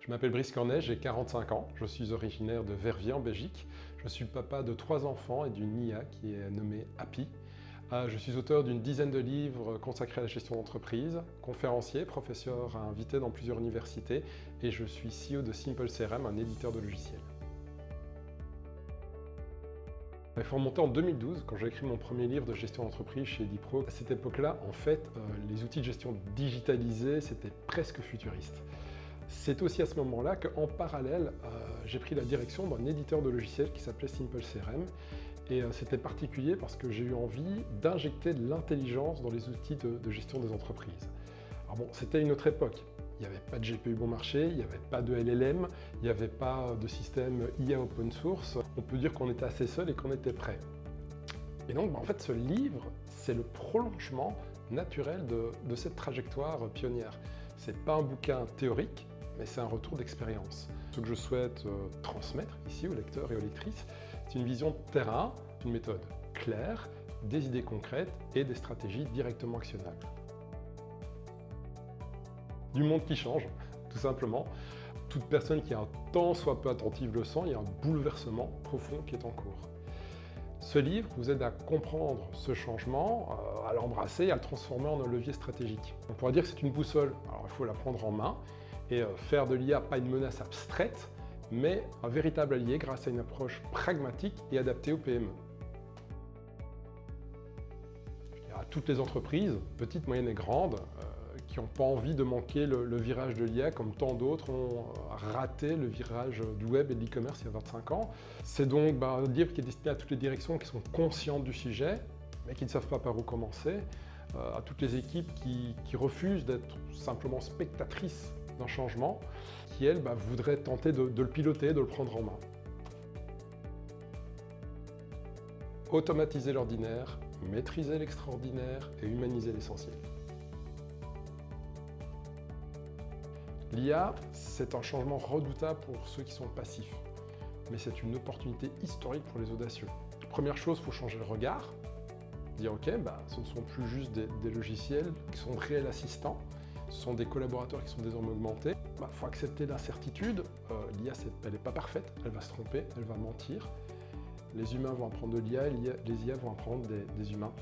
Je m'appelle Brice Cornet, j'ai 45 ans, je suis originaire de Verviers en Belgique. Je suis le papa de 3 enfants et d'une IA qui est nommée Happy. Je suis auteur d'une dizaine de livres consacrés à la gestion d'entreprise, conférencier, professeur invité dans plusieurs universités et je suis CEO de Simple CRM, un éditeur de logiciels. Il faut remonter en 2012, quand j'ai écrit mon premier livre de gestion d'entreprise chez Edipro. À cette époque-là, en fait, les outils de gestion digitalisés, c'était presque futuriste. C'est aussi à ce moment-là qu'en parallèle, j'ai pris la direction d'un éditeur de logiciels qui s'appelait Simple CRM. Et c'était particulier parce que j'ai eu envie d'injecter de l'intelligence dans les outils de gestion des entreprises. Alors bon, c'était une autre époque. Il n'y avait pas de GPU bon marché, il n'y avait pas de LLM, il n'y avait pas de système IA open source. On peut dire qu'on était assez seul et qu'on était prêt. Et donc, en fait, ce livre, c'est le prolongement naturel de cette trajectoire pionnière. C'est pas un bouquin théorique, mais c'est un retour d'expérience. Ce que je souhaite transmettre ici aux lecteurs et aux lectrices, c'est une vision de terrain, une méthode claire, des idées concrètes et des stratégies directement actionnables. Du monde qui change, tout simplement. Toute personne qui a un tant soit peu attentive le sent, il y a un bouleversement profond qui est en cours. Ce livre vous aide à comprendre ce changement, à l'embrasser et à le transformer en un levier stratégique. On pourrait dire que c'est une boussole, alors il faut la prendre en main et faire de l'IA pas une menace abstraite, mais un véritable allié grâce à une approche pragmatique et adaptée aux PME. À toutes les entreprises, petites, moyennes et grandes, qui n'ont pas envie de manquer le virage de l'IA comme tant d'autres ont raté le virage du web et de l'e-commerce il y a 25 ans. C'est donc un livre qui est destiné à toutes les directions qui sont conscientes du sujet, mais qui ne savent pas par où commencer, à toutes les équipes qui refusent d'être simplement spectatrices d'un changement, qui elles voudraient tenter de le piloter, de le prendre en main. Automatiser l'ordinaire, maîtriser l'extraordinaire et humaniser l'essentiel. L'IA, c'est un changement redoutable pour ceux qui sont passifs, mais c'est une opportunité historique pour les audacieux. Première chose, il faut changer le regard, dire ok, ce ne sont plus juste des logiciels qui sont de réels assistants, ce sont des collaborateurs qui sont désormais augmentés. Il faut accepter l'incertitude, l'IA elle n'est pas parfaite, elle va se tromper, elle va mentir. Les humains vont apprendre de l'IA, les IA vont apprendre des humains.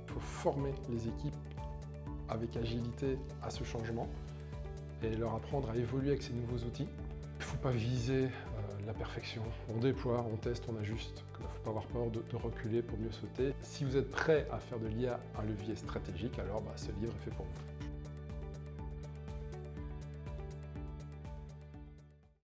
Il faut former les équipes avec agilité à ce changement et leur apprendre à évoluer avec ces nouveaux outils. Il ne faut pas viser la perfection. On déploie, on teste, on ajuste. Il ne faut pas avoir peur de reculer pour mieux sauter. Si vous êtes prêt à faire de l'IA un levier stratégique, alors ce livre est fait pour vous.